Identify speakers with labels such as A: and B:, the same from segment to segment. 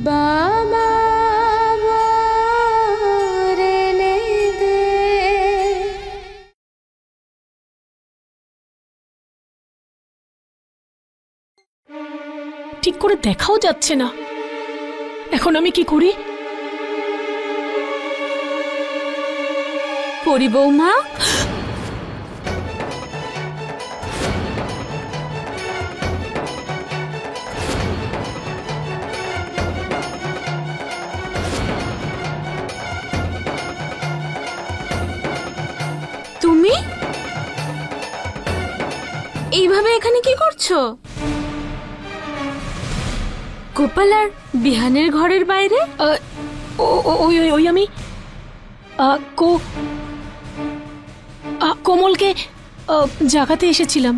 A: বাবা রেনে দে।
B: ঠিক করে দেখাও যাচ্ছে না, এখন আমি কি করি?
A: পরি বৌমা, তুমি এইভাবে এখানে কি করছো? গোপাল আর বিহানের ঘরের বাইরে?
B: ওই ওই ওই আমি কোমলকে জাগাতে এসেছিলাম।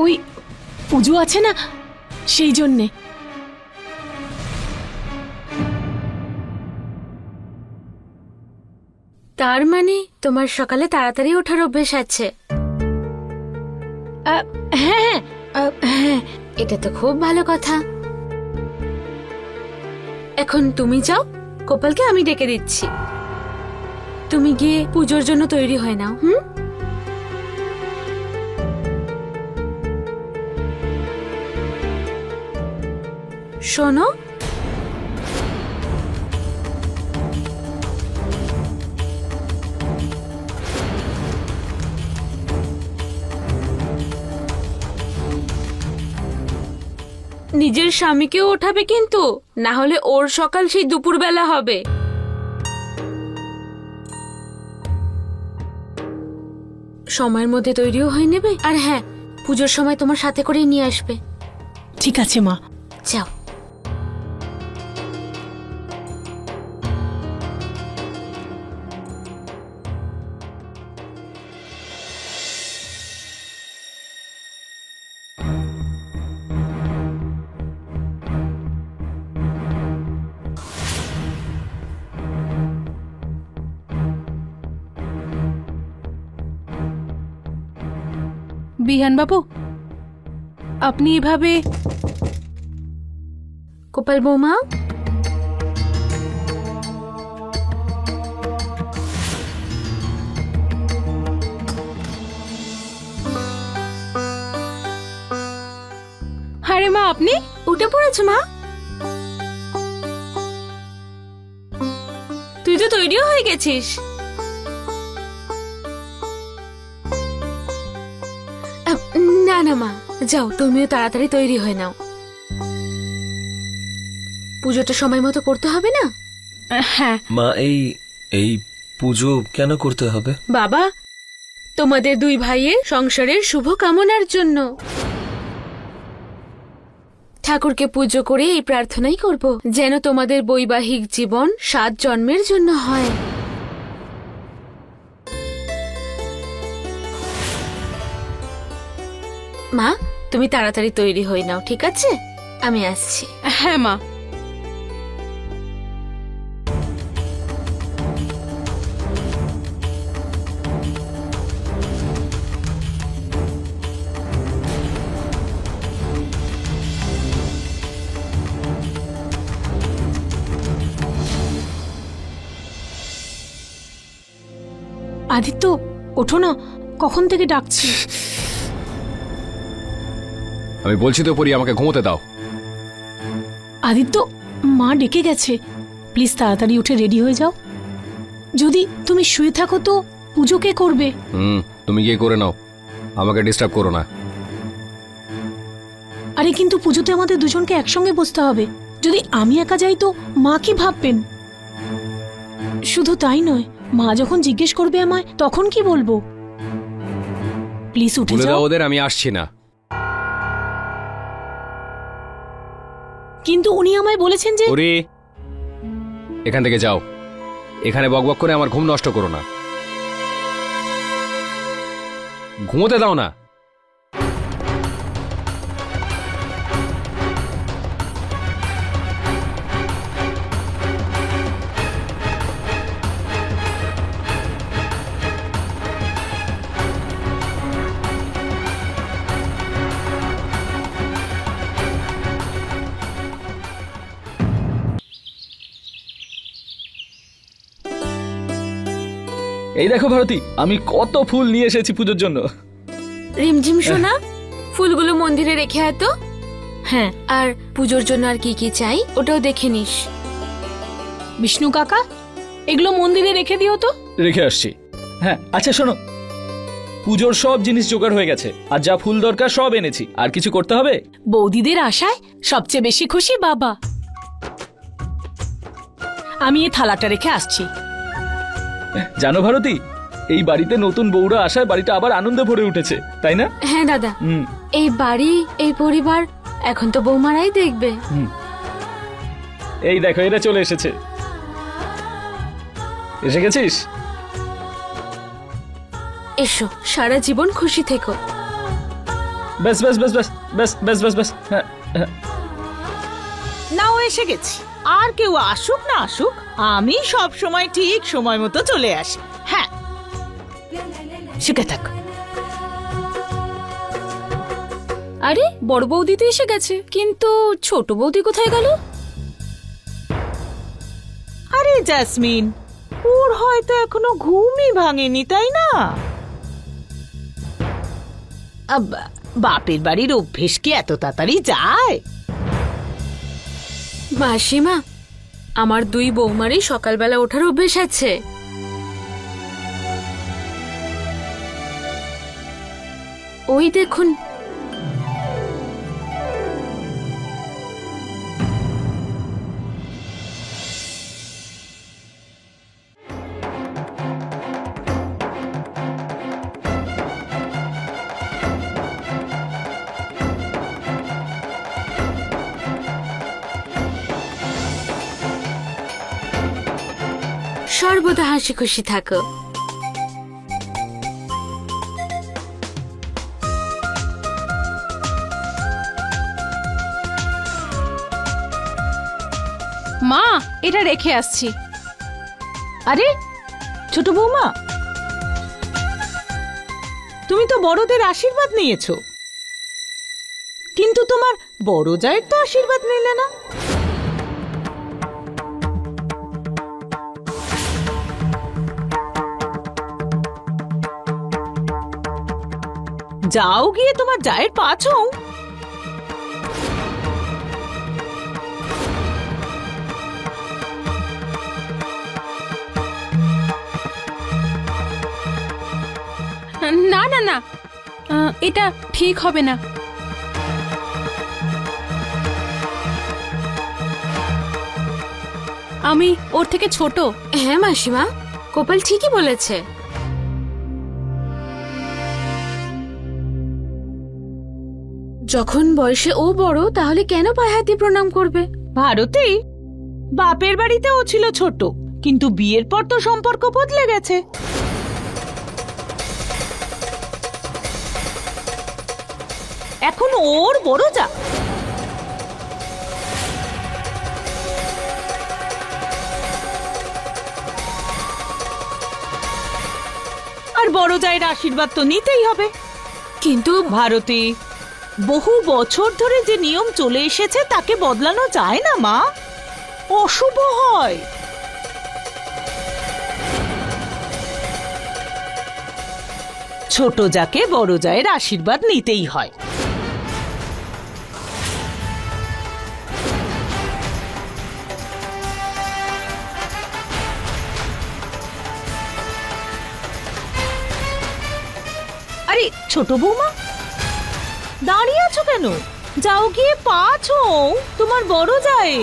B: ওই পুজো আছে না, সেই জন্যে।
A: তার মানে তোমার সকালে তাড়াতাড়ি ওঠার অভ্যেস আছে?
B: হ্যাঁ হ্যাঁ,
A: এটা তো খুব ভালো কথা। এখন তুমি যাও, গোপালকে আমি ডেকে দিচ্ছি। তুমি গিয়ে পুজোর জন্য তৈরি হয়ে নাও। শোনো, নিজের স্বামীকেও ওঠাবে কিন্তু, না হলে ওর সকাল সেই দুপুরবেলা হবে। সময়ের মধ্যে তৈরিও হয়ে নেবে, আর হ্যাঁ, পুজোর সময় তোমার সাথে করেই নিয়ে আসবে।
B: ঠিক আছে মা,
A: যাও।
B: বিহান বাবু, আপনি এভাবে।
A: গোপাল বৌমা,
B: আরে মা, আপনি
A: উঠে পড়েছো মা? তুই তো তৈরিও হয়ে গেছিস। না না মা, যাও, তুমিও তাড়াতাড়ি তৈরি হয়ে নাও। পুজোটা সময় মতো করতে হবে না?
B: হ্যাঁ
C: মা, এই পুজো কেন করতে হবে?
A: বাবা, তোমাদের দুই ভাইয়ের সংসারের শুভ কামনার জন্য। ঠাকুরকে পুজো করে এই প্রার্থনাই করব, যেন তোমাদের বৈবাহিক জীবন 7 জন্মের জন্য হয়। মা, তুমি তাড়াতাড়ি তৈরি হয়ে নাও, ঠিক আছে? আমি আসছি।
B: হ্যাঁ মা। আদিত্য, ওঠো না, কখন থেকে ডাকছি।
D: আমি বলছি তো পরি, আমাকে ঘুমোতে দাও।
B: আদিত্য, মা ডেকে গেছে, প্লিজ তাড়াতাড়ি উঠে রেডি হয়ে যাও। যদি তুমি শুয়ে থাকো তো পুজো কে করবে?
D: তুমি গিয়ে করে নাও, আমাকে ডিস্টার্ব করো না।
B: আরে কিন্তু পুজোতে আমাদের দুজনকে একসঙ্গে বসতে হবে, যদি আমি একা যাই তো মা কি ভাববেন? শুধু তাই নয়, মা যখন জিজ্ঞেস করবে আমায় তখন কি বলবো? প্লিজ উঠে
D: বলে
B: যাও।
D: দাও ওদের আমি আসছি না।
B: কিন্তু উনি আমায় বলেছেন যে।
D: পরি, এখান থেকে যাও, এখানে বকবক করে আমার ঘুম নষ্ট করো না। ঘুমোতে দাও না।
E: এই দেখো ভারতী, আমি কত ফুল নিয়ে এসেছি পুজোর জন্য।
A: রিমঝিম সোনা, ফুলগুলো মন্দিরে রেখে আয় তো।
B: হ্যাঁ।
A: আর পুজোর জন্য আর কি কি চাই ওটাও দেখে নিস।
B: বিষ্ণু কাকা, এগুলো মন্দিরে রেখে দিও তো।
E: রেখে আসছি। হ্যাঁ আচ্ছা শোনো, পুজোর সব জিনিস জোগাড় হয়ে গেছে, আর যা ফুল দরকার সব এনেছি। আর কিছু করতে হবে?
B: বৌদিদের আশায় সবচেয়ে বেশি খুশি বাবা। আমি এই থালাটা রেখে আসছি।
E: জানো ভারতী, এই বাড়িতে নতুন বউরা আসায় বাড়িটা আবার আনন্দে ভরে উঠেছে, তাই না?
A: হ্যাঁ দাদা, এই বাড়ি, এই পরিবার এখন তো বৌমারাই দেখবে।
E: এই দেখো এরা চলে এসেছে। এসে গেছিস?
A: এসো, সারা জীবন খুশি থেকো।
E: ব্যাস ব্যাস ব্যাস ব্যাস ব্যাস ব্যাস ব্যাস ব্যাস। হ্যাঁ হ্যাঁ।
F: নাও এসে গেছি। আর কেউ আসুক না আসুক, আমি সব সময় ঠিক সময় মতো চলে আসি। হ্যাঁ, শিখে থাক।
B: আরে বড় বৌদি তো এসে গেছে, কিন্তু ছোট বৌদি কোথায় গেল?
F: আরে জাসমিন, ওর হয়তো এখনো ঘুমই ভাঙেনি, তাই না? বাপের বাড়ির অভ্যেস কি এত তাড়াতাড়ি যায়?
A: মাসিমা, আমার দুই বৌমারই সকালবেলা ওঠার অভ্যেস আছে। ওই দেখুন, সর্বদা হাসি খুশি থাকো।
B: মা, এটা রেখে আসছি।
F: আরে ছোট বৌমা, তুমি তো বড়দের আশীর্বাদ নিয়েছো, কিন্তু তোমার বড় জায়ের তো আশীর্বাদ নিলে না। যাও গিয়ে তোমার জায়ের পা ছুঁও।
B: না না না, এটা ঠিক হবে না। আমি ওর থেকে ছোট।
A: হ্যাঁ মাসিমা, কোপাল ঠিকই বলেছে। যখন বয়সে ও বড়, তাহলে কেন পায়ে হাতে প্রণাম করবে?
F: ভারতী, বাপের বাড়িতে ও ছিল ছোট, কিন্তু বিয়ের পর তো সম্পর্ক বদলে গেছে। এখন ওর বড় যা। আর বড় জায়ের আশীর্বাদ তো নিতেই হবে।
A: কিন্তু
F: ভারতী, বহু বছর ধরে যে নিয়ম চলে এসেছে তাকে বদলানো যায় না মা, অশুভ হয়। ছোট যাকে বড় জায়ের আশীর্বাদ নিতেই হয়। আরে ছোট বৌমা, দাঁড়িয়ে আছো কেন? যাও গিয়ে পা ছুঁও তোমার বড় যায়।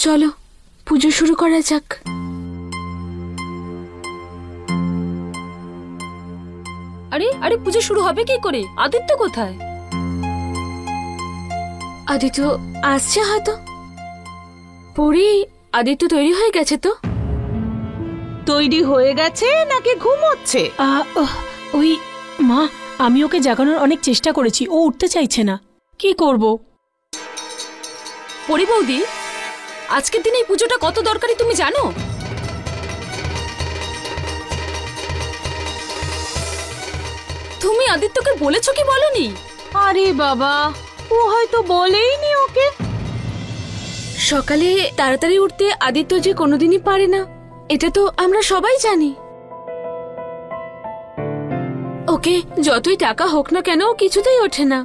A: চলো পুজো শুরু করা যাক।
G: আরে আরে পুজো শুরু হবে কি করে? আদিত্য কোথায়?
A: আদিত্য আসছে হয়তো। পরি, আদিত্য তৈরি হয়ে গেছে তো?
F: তৈরি হয়ে গেছে নাকি ঘুমোচ্ছে?
B: ওই মা, আমি ওকে জাগানোর অনেক চেষ্টা করেছি, ও উঠতে চাইছে না। কি করব?
G: পরি বৌদি, আজকের দিনে এই পুজোটা কত দরকারি তুমি জানো? তুমি আদিত্যকে বলেছো কি বলনি?
F: আরে বাবা, ও হয়তো বলেইনি ওকে।
A: সকালে তাড়াতাড়ি উঠতে আদিত্য যে কোনোদিনই পারে না, এটা তো আমরা সবাই জানি। ওকে যতই টাকা হোক না কেন, ও কিছুতেই ওঠে না।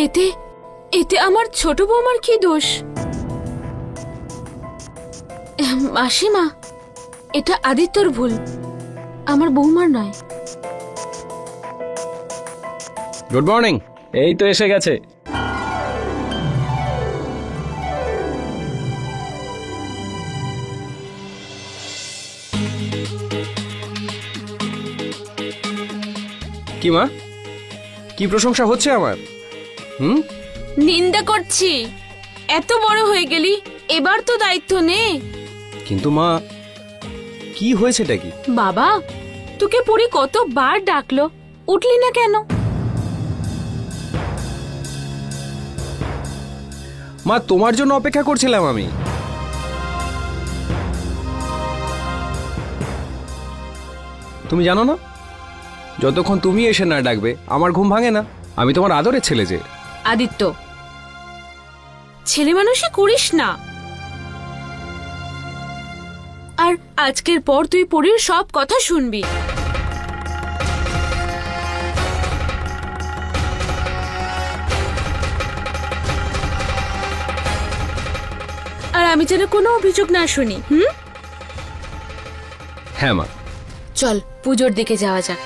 A: এতে এতে আমার ছোট বৌমার কি দোষ? মাসিমা, এটা আদিত্যর ভুল, আমার বৌমার নয়।
D: Good morning.
E: এই তো এসে গেছে।
D: কি মা, কি প্রশংসা হচ্ছে আমার?
A: নিন্দা করছি। এত বড় হয়ে গেলি, এবার তো দায়িত্ব নে।
D: কিন্তু মা, কি হয়েছেটা কি?
A: বাবা, তোকে পরি কতবার ডাকলো, উঠলি না কেন?
D: মা, তোমার জন্য অপেক্ষা করছিলাম আমি। তুমি জানো না, যতক্ষণ তুমি এসে না ডাকবে আমার ঘুম ভাঙে না। আমি তোমার আদরের ছেলে যে।
A: আদিত্য, ছেলে মানুষই করিস না। আর আজকের পর তুই পরির সব কথা শুনবি। আর আমি যেন কোনো অভিযোগ না শুনি।
D: হ্যাঁ মা।
A: চল পুজোর দিকে যাওয়া যাক।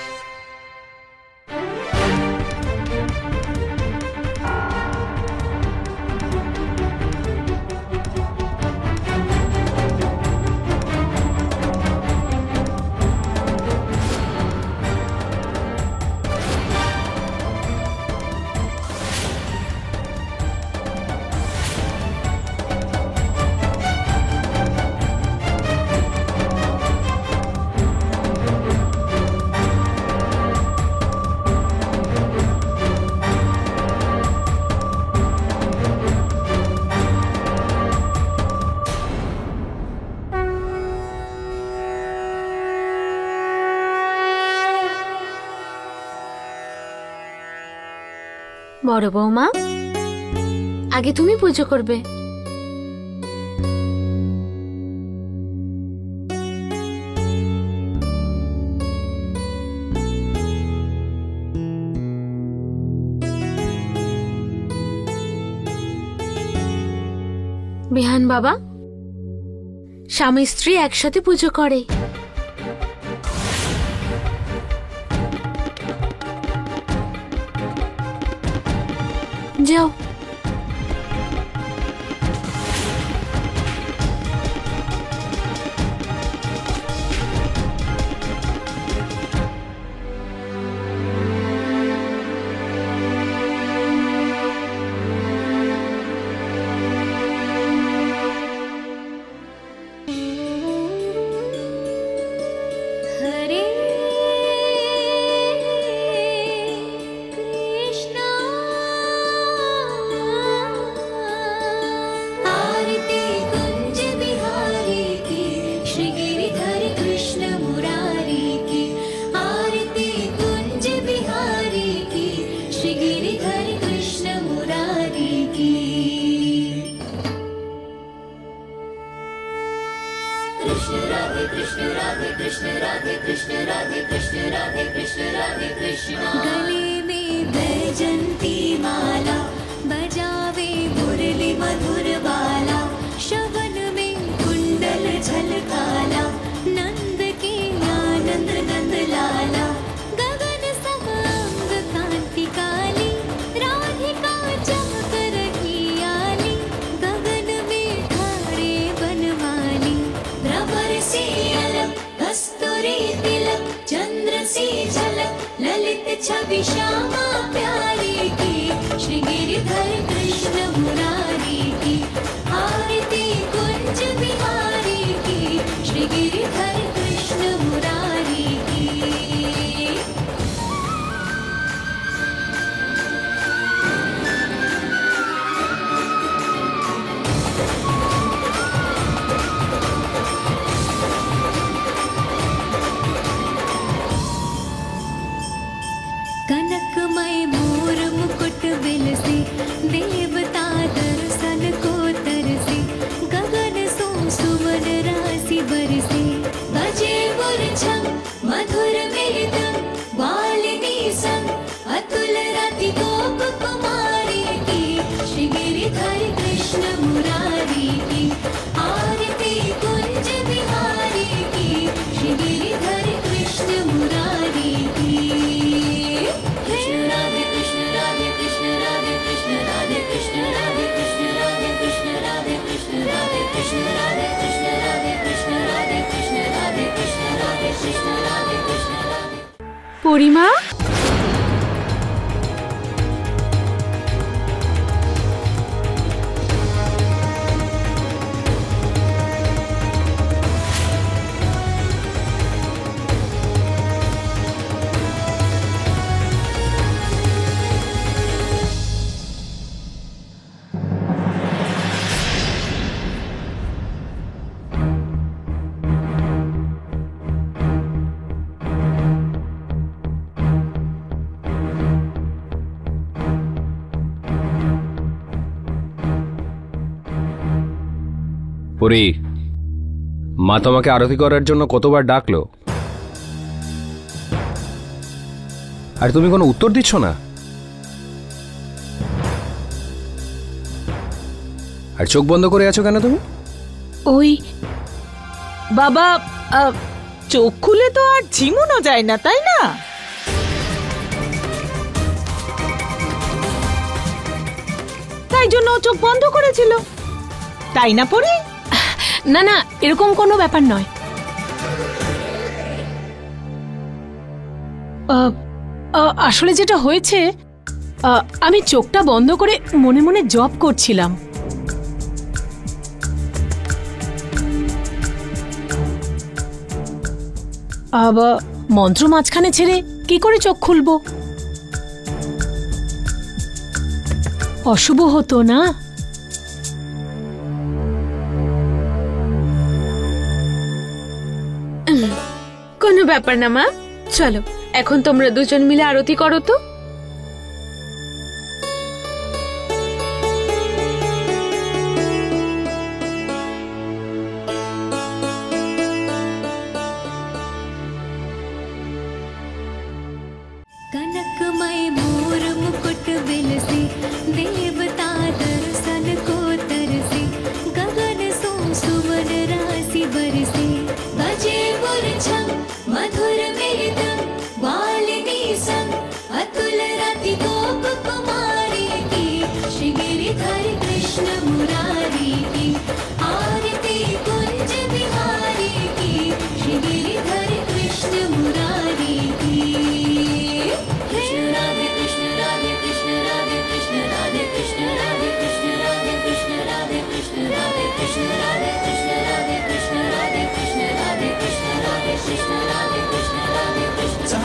A: বড় বৌমা, আগে তুমি পুজো করবে। বিহান বাবা, স্বামী স্ত্রী একসাথে পুজো করে। যাও।
H: गले में बैजंती माला बजावे मुरली मधुर बाला शवन में कुंडल झलकाला नंद की आनंद नंद लाला गगन समांग कांति काली राधिका चमक छवि श्यामा प्यारी की, श्री गिरिधर कृष्ण मुरारी की, आरती कुंज बिहारी की, श्री गिरिधर कृष्ण मुरारी की। कनकमय मोर मुकुट बिलसे, देवता दर्शन को तरसे, गगन सो सुमन राशि बरसे, बजे बुरझम मधुर मेदम, वालिनी संग अतुल रति गोप कुमारी की, श्री गिरिधर कृष्ण मुरारी की, आरती कुंज बिहारी की, श्री गिरिधर कृष्ण मुरारी की। कृष्ण राधे कृष्ण राधे कृष्ण राधे कृष्ण राधे कृष्ण राधे कृष्ण राधे कृष्ण राधे कृष्ण राधे कृष्ण राधे कृष्ण राधे कृष्ण राधे कृष्ण राधे कृष्ण राधे कृष्ण राधे कृष्ण राधे।
A: পরিমা,
D: পরি, মা তোমাকে আরতি করার জন্য কতবার ডাকলো, আর তুমি কোনো উত্তর দিচ্ছ না। আর চোখ বন্ধ করে আছো কেন তুমি?
B: ওই
F: বাবা, চোখ খুলে তো আর ঝিমুনো যায় না, তাই না? তাই জন্য ও চোখ বন্ধ করেছিল, তাই না পড়ি?
B: না না, এরকম কোনো ব্যাপার নয়। আসলে যেটা হয়েছে, আমি চোখটা বন্ধ করে মনে মনে জপ করছিলাম। আবার মন্ত্র মাঝখানে ছেড়ে কি করে চোখ খুলবো? অশুভ হতো না?
A: কোনো ব্যাপার না মা, চলো এখন তোমরা দুজন মিলে আরতি করো তো।
H: कनकमय मोर मुकुट बिलसे, देवता दर्शन को तरसे, गगन सो सुमन राशि बरसे, बजे बुरझम मधुर मेदम, वालिनी संग अतुल रति गोप कुमारी की, श्री गिरिधर कृष्ण मुरारी की, आरती कुंज बिहारी की, श्री गिरिधर कृष्ण मुरारी की। कृष्ण राधे कृष्ण राधे कृष्ण राधे कृष्ण राधे कृष्ण राधे कृष्ण राधे कृष्ण राधे कृष्ण राधे कृष्ण राधे कृष्ण राधे कृष्ण राधे कृष्ण राधे कृष्ण राधे कृष्ण राधे कृष्ण राधे कृष्ण।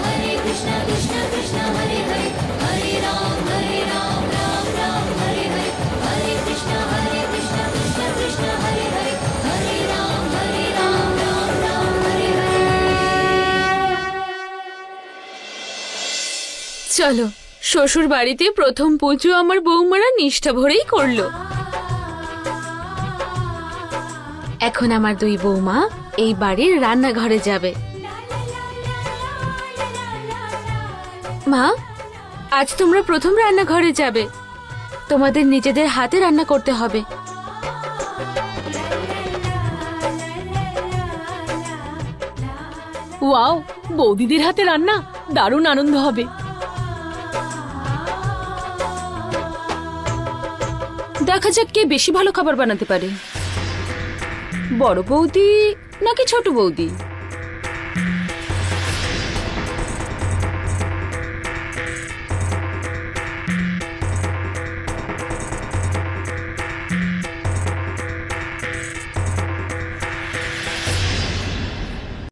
H: हरे कृष्ण कृष्ण कृष्ण हरे हरे, हरे राम राम राम हरे हरे, हरे कृष्ण कृष्ण कृष्ण हरे हरे, हरे राम राम हरे हरे।
A: চলো, শ্বশুর বাড়িতে প্রথম পুজো আমার বৌমারা নিষ্ঠা ভরেই করলো। এখন আমার দুই বৌমা এই বাড়ির রান্নাঘরে যাবে। মা, আজ তোমরা প্রথম রান্নাঘরে যাবে, তোমাদের নিজেদের হাতে রান্না করতে হবে।
B: ওয়াও, বৌদিদের হাতে রান্না, দারুণ আনন্দ হবে।
G: দেখা যাক কে বেশি ভালো খাবার বানাতে পারে, বড় বৌদি নাকি ছোট বৌদি।